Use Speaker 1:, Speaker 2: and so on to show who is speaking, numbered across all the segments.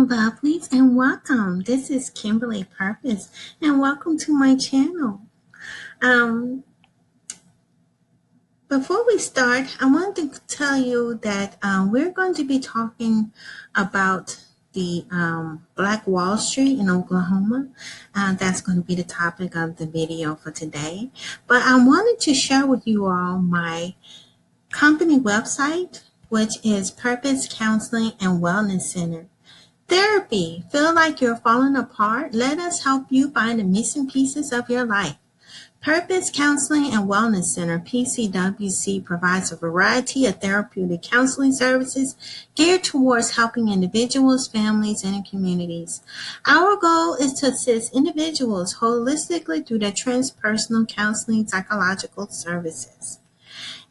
Speaker 1: Hello, lovelies, and welcome. This is Kimberly Purpose, and welcome to my channel. Um, Before we start, I wanted to tell you that we're going to be talking about the Black Wall Street in Oklahoma. That's going to be the topic of the video for today. But I wanted to share with you all my company website, which is Purpose Counseling and Wellness Center. Therapy. Feel like you're falling apart? Let us help you find the missing pieces of your life. Purpose Counseling and Wellness Center, PCWC, provides a variety of therapeutic counseling services geared towards helping individuals, families, and communities. Our goal is to assist individuals holistically through their transpersonal counseling psychological services.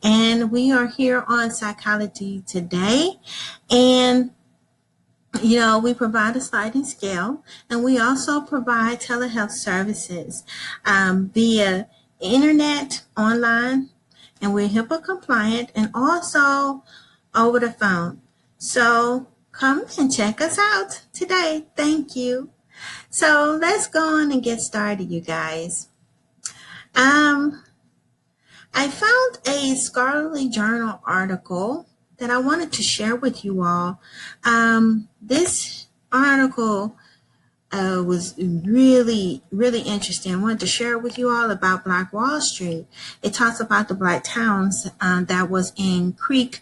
Speaker 1: And we are here on Psychology Today, and we provide a sliding scale, and we also provide telehealth services via internet, online, and we're HIPAA compliant, and also over the phone. So come and check us out today. Thank you. So let's go on and get started, you guys. I found a scholarly journal article that I wanted to share with you all. This article was really, really interesting. I wanted to share with you all about Black Wall Street. It talks about the Black towns that was in Creek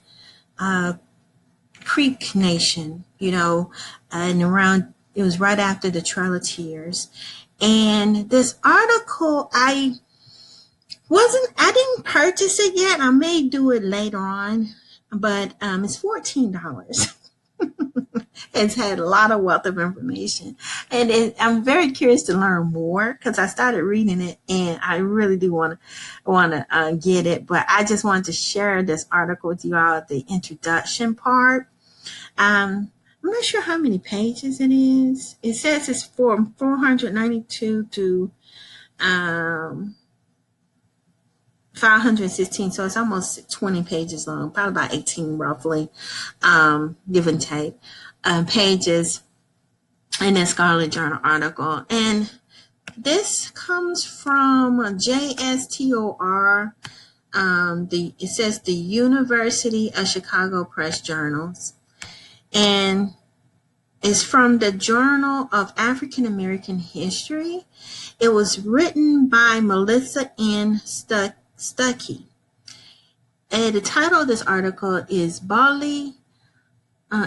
Speaker 1: Nation, and around, it was right after the Trail of Tears. And this article, I didn't purchase it yet. I may do it later on, but it's $14. It's had a lot of wealth of information, and I'm very curious to learn more because I started reading it, and I really do want to get it. But I just wanted to share this article with you all at the introduction part. I'm not sure how many pages it is. It says it's from 492 to 516, so it's almost 20 pages long, probably about 18 roughly, give and take, pages in this Scarlet Journal article. And this comes from JSTOR. It says the University of Chicago Press Journals, and it's from the Journal of African American History. It was written by Melissa N. Stuckey. And the title of this article is Boley,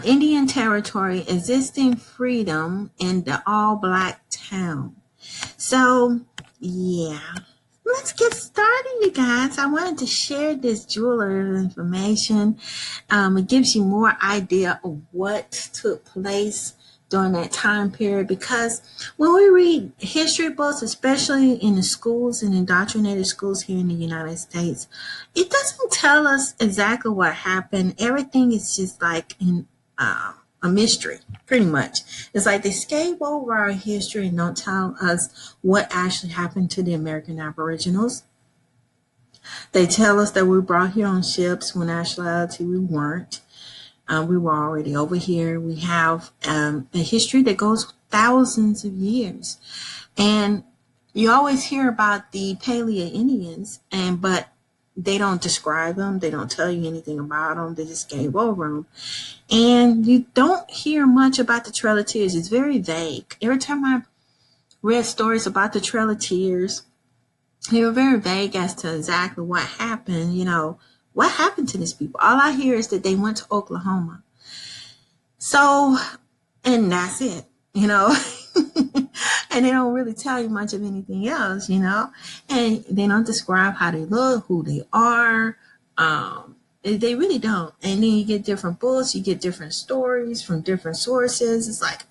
Speaker 1: Indian Territory, Existing Freedom in the All-Black Town. So, yeah. Let's get started, you guys. I wanted to share this jeweler information. It gives you more idea of what took place during that time period, because when we read history books, especially in the schools and indoctrinated schools here in the United States, it doesn't tell us exactly what happened. Everything is just like in a mystery, pretty much. It's like they skate over our history and don't tell us what actually happened to the American Aboriginals. They tell us that we were brought here on ships when actuality we weren't. We were already over here. We have a history that goes thousands of years. And you always hear about the Paleo Indians, but they don't describe them. They don't tell you anything about them. They just gave over them. And you don't hear much about the Trail of Tears. It's very vague. Every time I read stories about the Trail of Tears, they were very vague as to exactly what happened, what happened to these people. All I hear is that they went to Oklahoma. So, and that's it, and they don't really tell you much of anything else, and they don't describe how they look, who they are. They really don't. And then you get different books, you get different stories from different sources. It's like,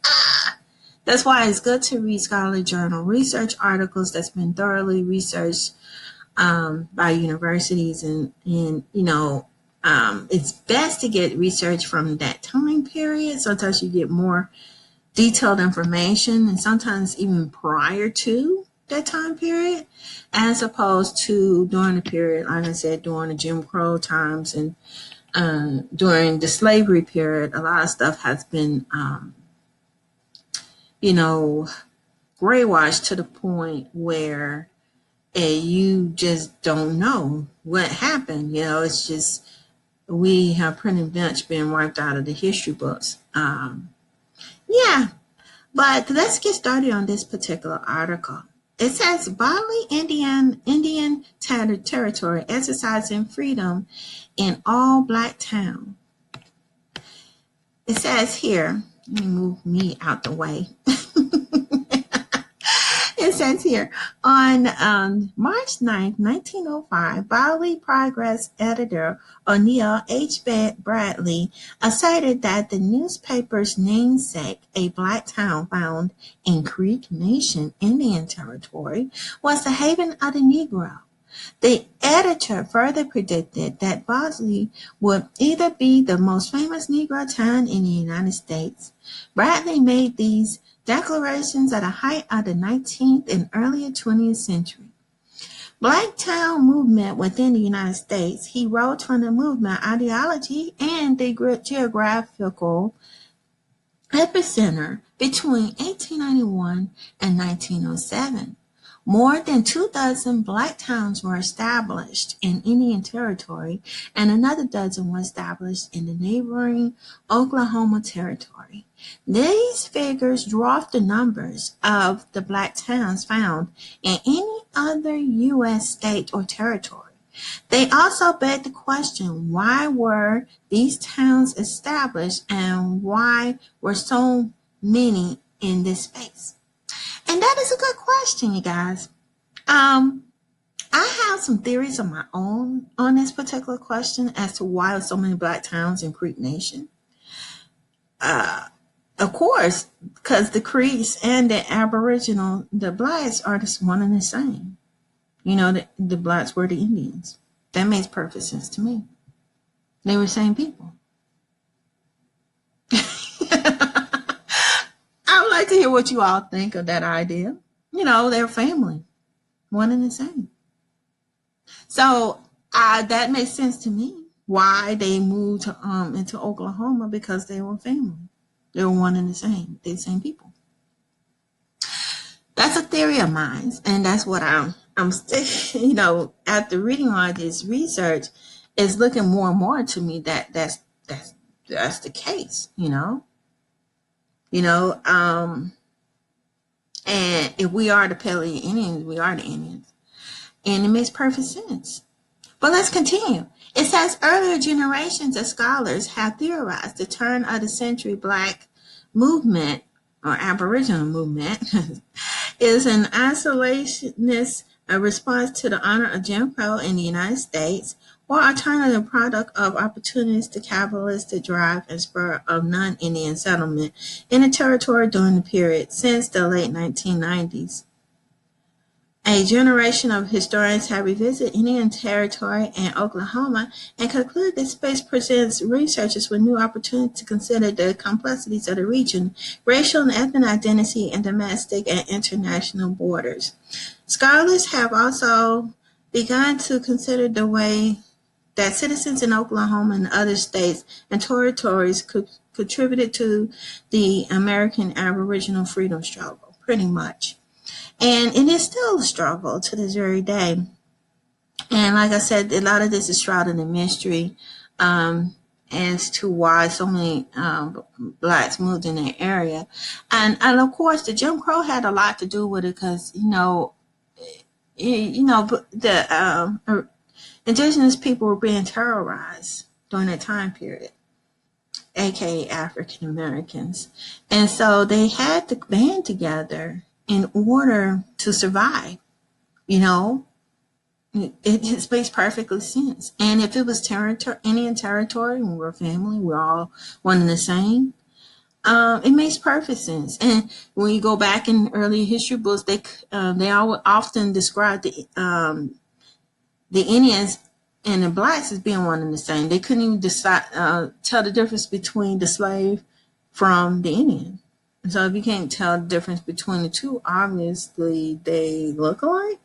Speaker 1: that's why it's good to read scholarly journal research articles that's been thoroughly researched by universities, and it's best to get research from that time period. Sometimes you get more detailed information, and sometimes even prior to that time period, as opposed to during the period, like I said, during the Jim Crow times and during the slavery period. A lot of stuff has been you know, brainwashed to the point where you just don't know what happened. It's just we have pretty much been wiped out of the history books. Yeah, but let's get started on this particular article. It says Boley Indian Territory exercising freedom in all black town. It says here, let me move me out the way. It says here, on March 9th, 1905, Boley Progress editor O'Neil H. Bradley asserted that the newspaper's namesake, a black town found in Creek Nation Indian Territory, was the haven of the Negro. The editor further predicted that Bosley would either be the most famous Negro town in the United States. Bradley made these declarations at the height of the 19th and earlier 20th century. Black Town movement within the United States. He wrote on the movement ideology and the geographical epicenter between 1891 and 1907. More than 24 black towns were established in Indian Territory, and another dozen were established in the neighboring Oklahoma Territory. These figures dwarf the numbers of the black towns found in any other U.S. state or territory. They also beg the question, why were these towns established and why were so many in this space? And that is a good question, you guys. I have some theories of my own on this particular question as to why so many black towns in Creek Nation. Of course, because the Creeks and the Aboriginal, the blacks are just one and the same. The blacks were the Indians. That makes perfect sense to me. They were the same people. I would like to hear what you all think of that idea. They're family, one and the same. So that makes sense to me. Why they moved into Oklahoma, because they were family. They were one and the same. They're the same people. That's a theory of mine, and that's what I'm still. After reading all this research, it's looking more and more to me that's the case. And if we are the Paleo Indians, we are the Indians. And it makes perfect sense. But let's continue. It says earlier generations of scholars have theorized the turn of the century black movement or Aboriginal movement is an isolationist response to the honor of Jim Crow in the United States, or alternative product of opportunistic capitalistic drive and spur of non-Indian settlement in the territory during the period since the late 1990s. A generation of historians have revisited Indian Territory and Oklahoma and concluded that space presents researchers with new opportunities to consider the complexities of the region, racial and ethnic identity, and domestic and international borders. Scholars have also begun to consider the way that citizens in Oklahoma and other states and territories contributed to the American Aboriginal freedom struggle, pretty much. And it is still a struggle to this very day. And like I said, a lot of this is shrouded in mystery as to why so many blacks moved in that area. And of course, the Jim Crow had a lot to do with it because, the indigenous people were being terrorized during that time period, aka African Americans. And so they had to band together in order to survive. It just makes perfectly sense. And if it was Indian territory, and we're family, we're all one and the same, it makes perfect sense. And when you go back in early history books, they often describe the Indians and the blacks as being one and the same. They couldn't even tell the difference between the slave from the Indian. And so if you can't tell the difference between the two, obviously they look alike.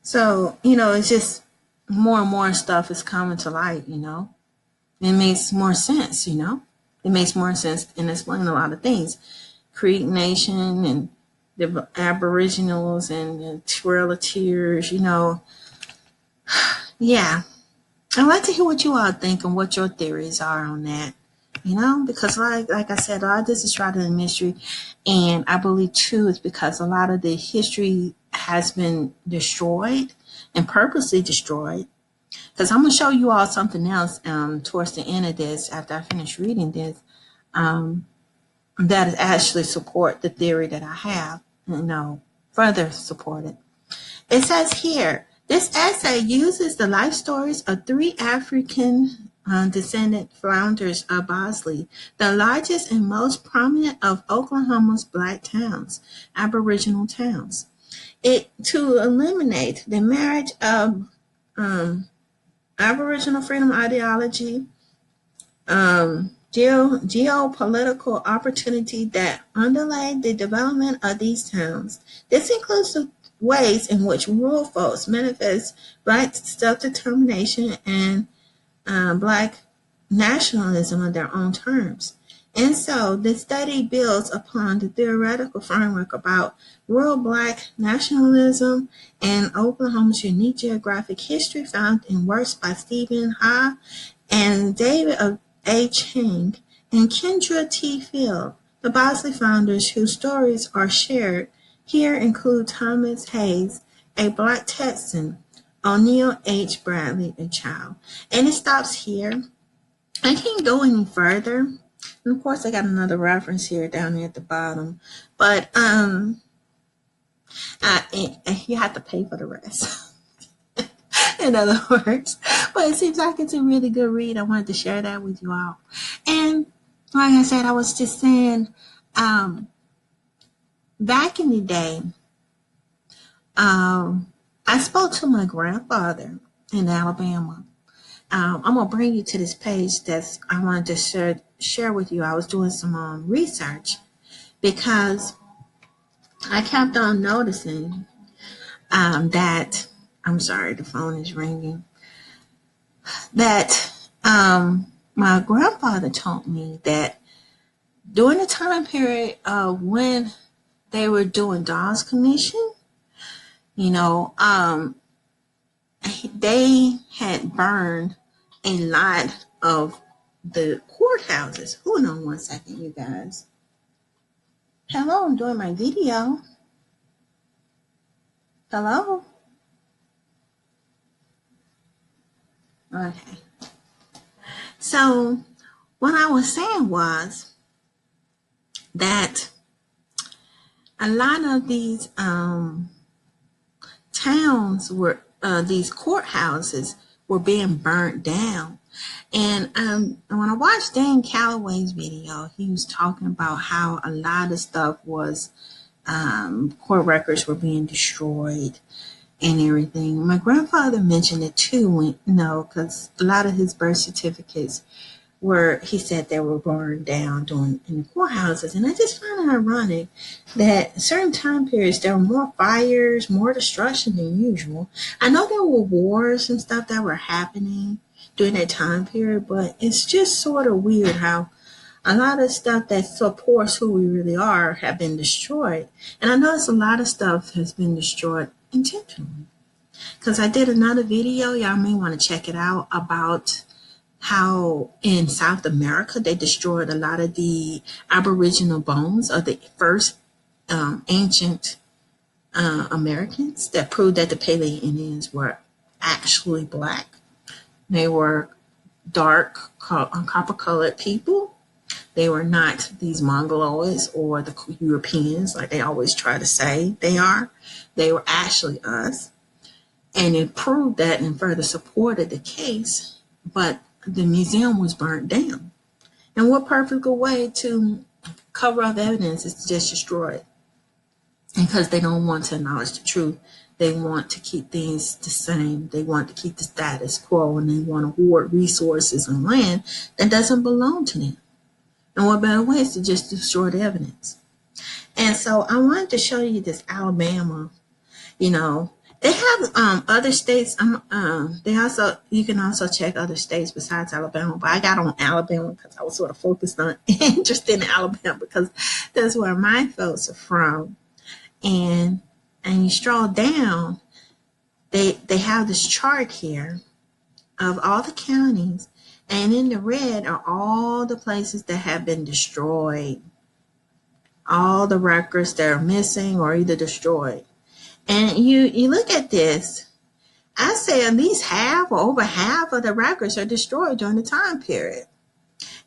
Speaker 1: So, it's just more and more stuff is coming to light, It makes more sense, It makes more sense and explain a lot of things. Creek Nation and the Aboriginals and the Trail of Tears, Yeah, I'd like to hear what you all think and what your theories are on that. Because like I said, a lot of this is shrouded in mystery, and I believe too it's because a lot of the history has been destroyed and purposely destroyed. Because I'm gonna show you all something else towards the end of this, after I finish reading this, um, that actually support the theory that I have. Further support it. It says here, this essay uses the life stories of three African descendant founders of Bosley, the largest and most prominent of Oklahoma's black towns, Aboriginal towns. It to eliminate the marriage of Aboriginal freedom ideology, geopolitical opportunity that underlay the development of these towns. This includes the ways in which rural folks manifest black self-determination and black nationalism on their own terms. And so the study builds upon the theoretical framework about rural black nationalism and Oklahoma's unique geographic history found in works by Stephen Ha and David A. Chang and Kendra T. Field. The Bosley founders whose stories are shared here include Thomas Hayes, a black Texan, O'Neill H. Bradley, a child. And it stops here. I can't go any further. And of course, I got another reference here down there at the bottom. But you have to pay for the rest. In other words. But it seems like it's a really good read. I wanted to share that with you all. And like I said, I was just saying, back in the day, I spoke to my grandfather in Alabama. I'm going to bring you to this page that I wanted to share with you. I was doing some research because I kept on noticing that, I'm sorry, the phone is ringing, that my grandfather told me that during the time period of when they were doing Dawes Commission, they had burned a lot of the courthouses. Hold on one second, you guys. Hello, I'm doing my video. Hello? Okay. So, what I was saying was that a lot of these towns were, these courthouses were being burnt down. And when I watched Dan Calloway's video, he was talking about how a lot of stuff was, court records were being destroyed and everything. My grandfather mentioned it too, when, because a lot of his birth certificates he said they were burned down in the courthouses. And I just find it ironic that certain time periods there were more fires, more destruction than usual. I know there were wars and stuff that were happening during that time period, but it's just sort of weird how a lot of stuff that supports who we really are have been destroyed. And I notice a lot of stuff has been destroyed intentionally. Because I did another video, y'all may want to check it out, about how in South America they destroyed a lot of the Aboriginal bones of the first ancient Americans, that proved that the Paleo Indians were actually black. They were dark, copper-colored people. They were not these Mongoloids or the Europeans like they always try to say they are. They were actually us. And it proved that and further supported the case. But the museum was burnt down. And what perfect way to cover up evidence is to just destroy it. And because they don't want to acknowledge the truth. They want to keep things the same. They want to keep the status quo, and they want to hoard resources and land that doesn't belong to them. And what better way is to just destroy the evidence? And so I wanted to show you this Alabama, They have other states. They also, you can also check other states besides Alabama. But I got on Alabama because I was sort of focused on interested in Alabama because that's where my folks are from. And you stroll down, they have this chart here of all the counties, and in the red are all the places that have been destroyed, all the records that are missing or either destroyed. And you look at this, I say at least half or over half of the records are destroyed during the time period.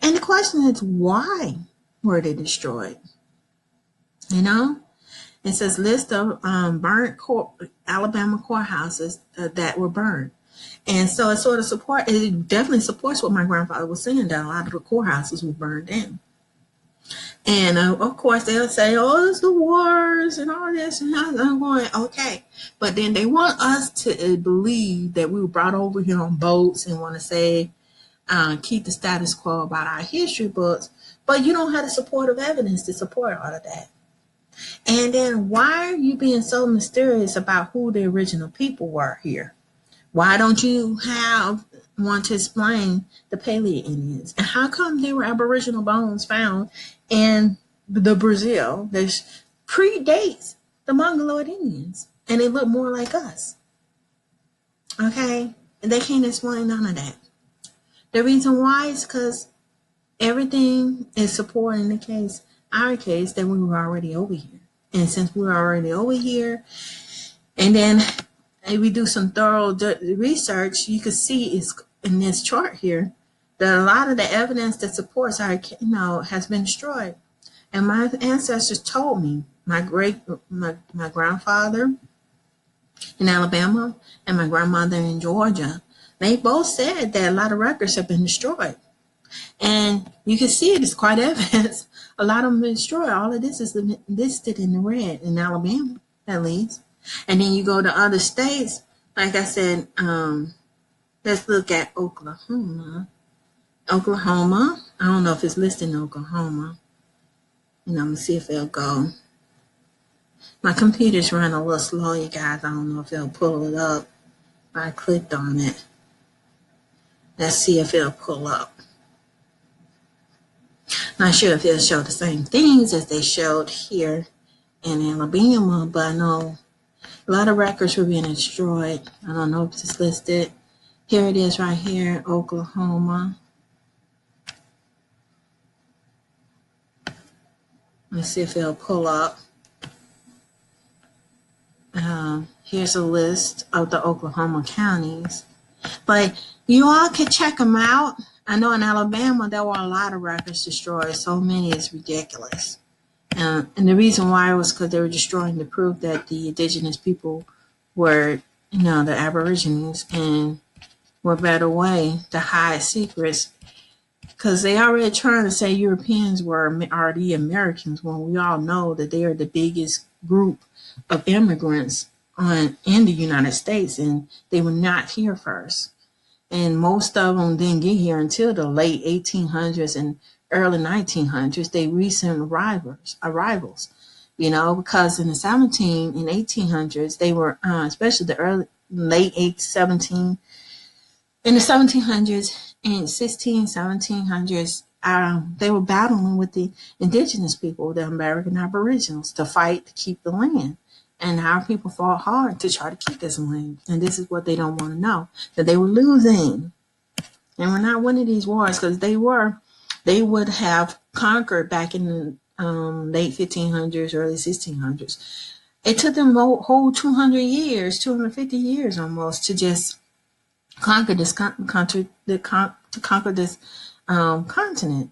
Speaker 1: And the question is, why were they destroyed? You know, it says list of burnt Alabama courthouses that were burned. And so it definitely supports what my grandfather was saying, that a lot of the courthouses were burned down. And of course, they'll say, oh, it's the wars and all this. And I'm going, okay. But then they want us to believe that we were brought over here on boats and want to say, keep the status quo about our history books. But you don't have the supportive evidence to support all of that. And then why are you being so mysterious about who the original people were here? Why don't you want to explain the Paleo Indians? And how come there were Aboriginal bones found in the Brazil that predates the Mongoloid Indians? And they look more like us. Okay? And they can't explain none of that. The reason why is because everything is supporting our case, that we were already over here. And since we were already over here, and then if we do some thorough research, you can see is in this chart here that a lot of the evidence that supports our, has been destroyed. And my ancestors told me, my grandfather in Alabama and my grandmother in Georgia, they both said that a lot of records have been destroyed. And you can see it is quite evidence. A lot of them been destroyed. All of this is listed in the red in Alabama, at least. And then you go to other states, like I said, let's look at Oklahoma. Oklahoma, I don't know if it's listed in Oklahoma. I'm going to see if it'll go. My computer's running a little slow, you guys. I don't know if it'll pull it up. I clicked on it. Let's see if it'll pull up. Not sure if it'll show the same things as they showed here in Alabama, but I know a lot of records were being destroyed. I don't know if it's listed. Here it is right here, Oklahoma. Let's see if it'll pull up. Here's a list of the Oklahoma counties. But you all can check them out. I know in Alabama there were a lot of records destroyed. So many is ridiculous. And the reason why was because they were destroying to prove that the indigenous people were, the Aborigines, and were better way to hide secrets. Because they already trying to say Europeans are the Americans, when we all know that they are the biggest group of immigrants in the United States, and they were not here first. And most of them didn't get here until the late 1800s and early 1900s. They recent arrivals, because in the 1800s, they were, especially the late 1700s and 1700s, they were battling with the indigenous people, the American Aboriginals, to fight to keep the land. And our people fought hard to try to keep this land. And this is what they don't want to know, that they were losing. And we're not winning these wars, because they would have conquered back in the late 1500s, early 1600s. It took them a whole 250 years almost to just conquer this country, to conquer this continent,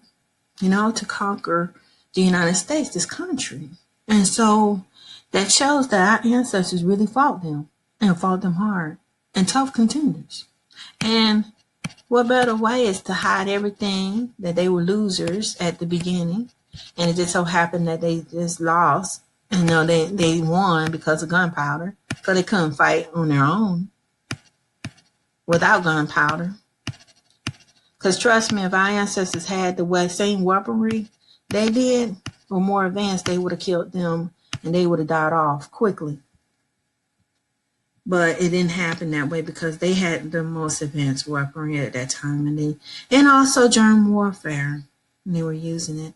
Speaker 1: to conquer the United States, this country. And so that shows that our ancestors really fought them, and fought them hard, and tough contenders. And what better way is to hide everything, that they were losers at the beginning, and it just so happened that they just lost. They won because of gunpowder, because they couldn't fight on their own without gunpowder. Because trust me, if our ancestors had the same weaponry they did, or more advanced, they would have killed them, and they would have died off quickly. But it didn't happen that way because they had the most advanced weaponry at that time, and also germ warfare. And they were using it.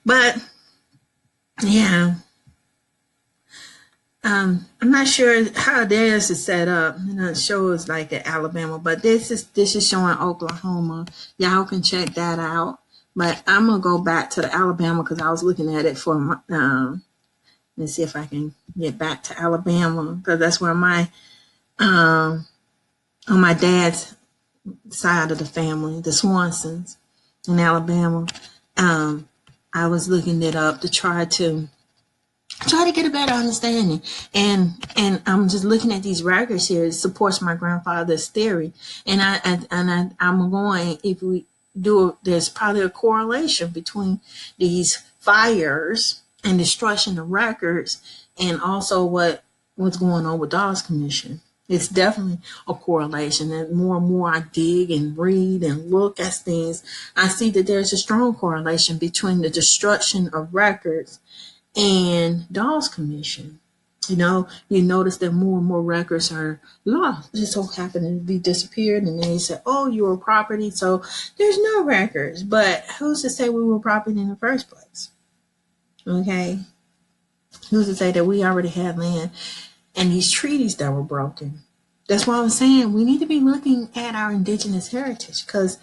Speaker 1: But yeah, I'm not sure how theirs is set up. It shows like at Alabama, but this is showing Oklahoma. Y'all can check that out. But I'm gonna go back to the Alabama because I was looking at it for my. Let's see if I can get back to Alabama because that's where my on my dad's side of the family, the Swansons in Alabama. I was looking it up to try to get a better understanding, and I'm just looking at these records here. It supports my grandfather's theory, and I'm going, if we do, there's probably a correlation between these fires and destruction of records, and also what's going on with Dawes Commission. It's definitely a correlation. And more and more I dig and read and look at things, I see that there's a strong correlation between the destruction of records and Dawes Commission. You notice that more and more records are lost. Just so happen to be disappeared, and then they say, "Oh, you were property, so there's no records." But who's to say we were property in the first place? Okay, who's to say that we already had land and these treaties that were broken? That's why I'm saying we need to be looking at our indigenous heritage, because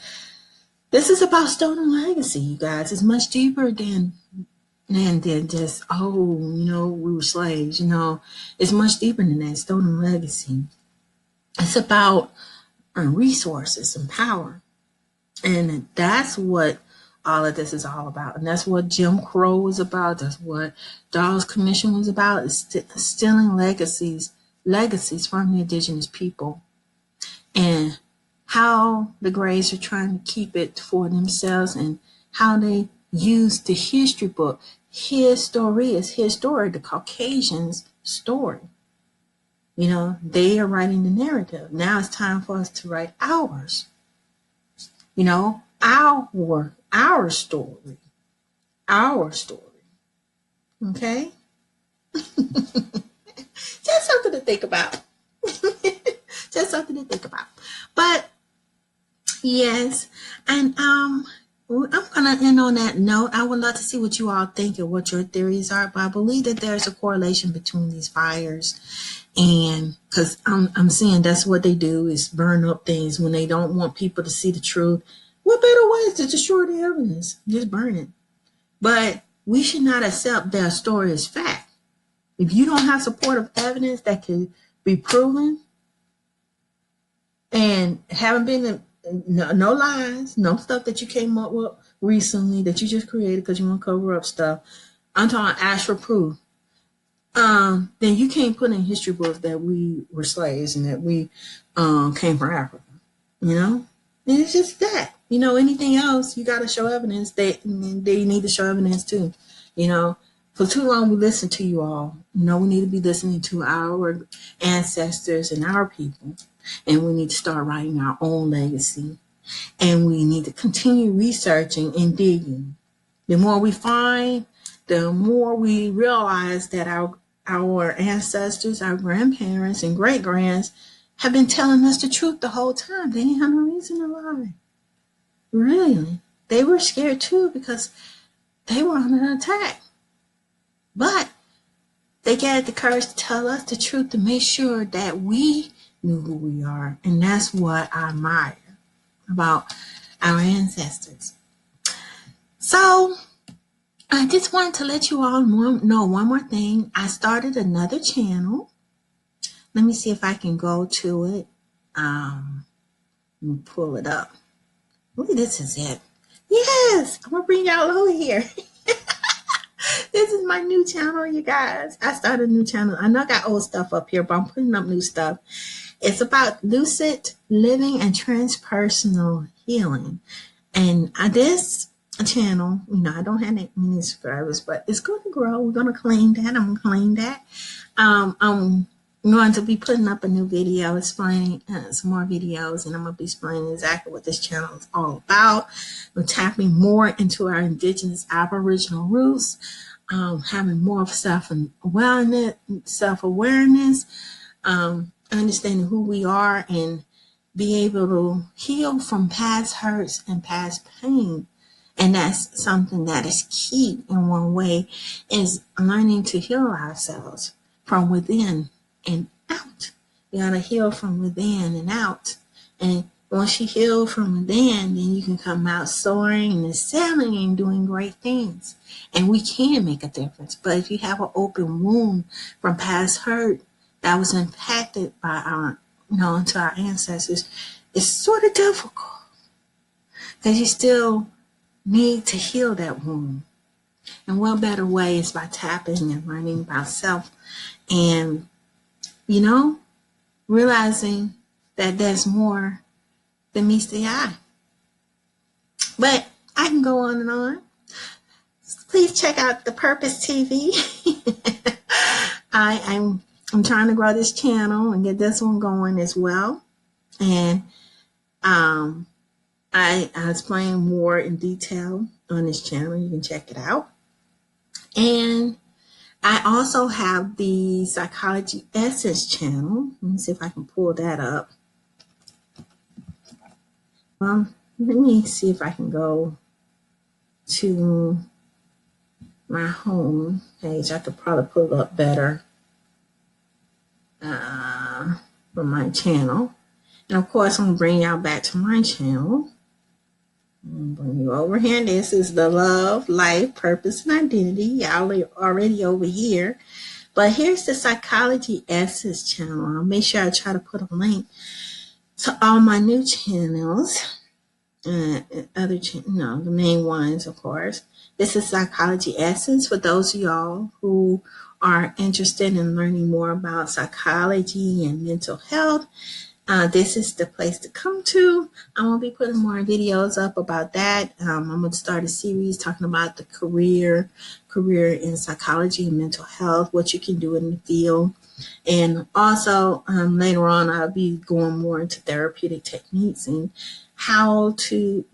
Speaker 1: this is about stolen legacy, you guys. It's much deeper than just, we were slaves. It's much deeper than that. Stolen legacy. It's about resources and power, and that's what all of this is all about. And that's what Jim Crow was about. That's what Dawes Commission was about. It's stealing legacies from the indigenous people, and how the Greys are trying to keep it for themselves, and how they use the history book. His story is his story, the Caucasians' story. They are writing the narrative. Now it's time for us to write ours. Our story. Our story. Okay? Just something to think about. Just something to think about. But yes, and I'm gonna end on that note. I would love to see what you all think and what your theories are, but I believe that there's a correlation between these fires, and because I'm seeing that's what they do, is burn up things when they don't want people to see the truth. What better ways to destroy the evidence? Just burn it. But we should not accept their story as fact. If you don't have supportive evidence that can be proven, and haven't been no lies, no stuff that you came up with recently that you just created because you want to cover up stuff, I'm talking ask for proof, then you can't put in history books that we were slaves and that we came from Africa. And it's just that. Anything else, you got to show evidence. They need to show evidence too. For too long we listened to you all. We need to be listening to our ancestors and our people. And we need to start writing our own legacy. And we need to continue researching and digging. The more we find, the more we realize that our ancestors, our grandparents, and great-grands have been telling us the truth the whole time. They didn't have no reason to lie. Really. They were scared too because they were under attack. But they had the courage to tell us the truth to make sure that we knew who we are. And that's what I admire about our ancestors. So I just wanted to let you all know one more thing. I started another channel. Let me see if I can go to it. Let me pull it up. Look, this is it. Yes, I'm going to bring y'all over here. This is my new channel, you guys. I started a new channel. I know I got old stuff up here, but I'm putting up new stuff. It's about lucid living and transpersonal healing. And this channel, I don't have many subscribers, but it's going to grow. We're going to claim that. I'm going to claim that. I'm going to be putting up a new video, explaining some more videos, and I'm going to be explaining exactly what this channel is all about. We're tapping more into our indigenous Aboriginal roots, having more of self-awareness, understanding who we are and be able to heal from past hurts and past pain. And that's something that is key in one way, is learning to heal ourselves from within and out. You gotta heal from within and out. And once you heal from within, then you can come out soaring and excelling and doing great things. And we can make a difference. But if you have an open wound from past hurt that was impacted by our, into our ancestors, it's sort of difficult because you still need to heal that wound. And what better way is by tapping and learning about self and, realizing that there's more than meets the eye. But I can go on and on. Please check out the Purpose TV. I'm trying to grow this channel and get this one going as well. And I explain more in detail on this channel. You can check it out. And I also have the Psychology Essence channel. Let me see if I can pull that up. Let me see if I can go to my home page. I could probably pull it up better from my channel. And of course, I'm going to bring y'all back to my channel. I'm going to bring you over here. This is the Love, Life, Purpose, and Identity. Y'all are already over here. But here's the Psychology Essence channel. I'll make sure I try to put a link to all my new channels. The main ones, of course. This is Psychology Essence for those of y'all who are interested in learning more about psychology and mental health. This is the place to come to. I'm going to be putting more videos up about that. I'm going to start a series talking about the career in psychology and mental health, what you can do in the field. And also later on, I'll be going more into therapeutic techniques and how to,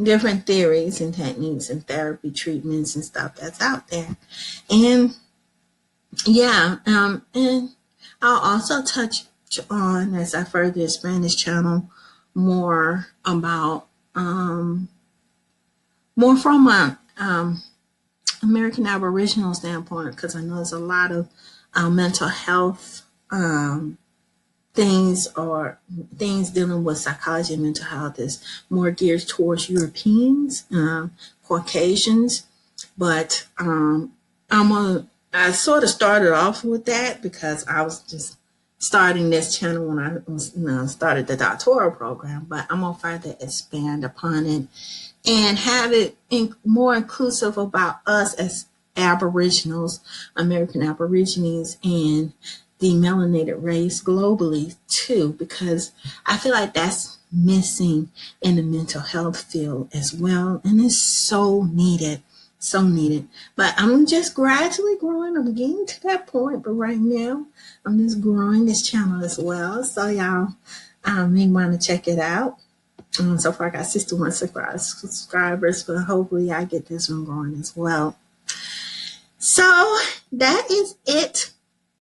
Speaker 1: different theories and techniques and therapy treatments and stuff that's out there. And and I'll also touch on, as I further expand this channel, more about more from a American Aboriginal standpoint, because I know there's a lot of mental health things dealing with psychology and mental health is more geared towards Europeans, Caucasians, but I sort of started off with that because I was just starting this channel when I was, started the doctoral program, but I'm going to further expand upon it and have it more inclusive about us as Aboriginals, American Aborigines, and the melanated race globally too, because I feel like that's missing in the mental health field as well, and it's so needed. But I'm just gradually growing. I'm getting to that point, but right now I'm just growing this channel as well, so y'all may want to check it out. So far I got 61 subscribers, but hopefully I get this one growing as well. So that is it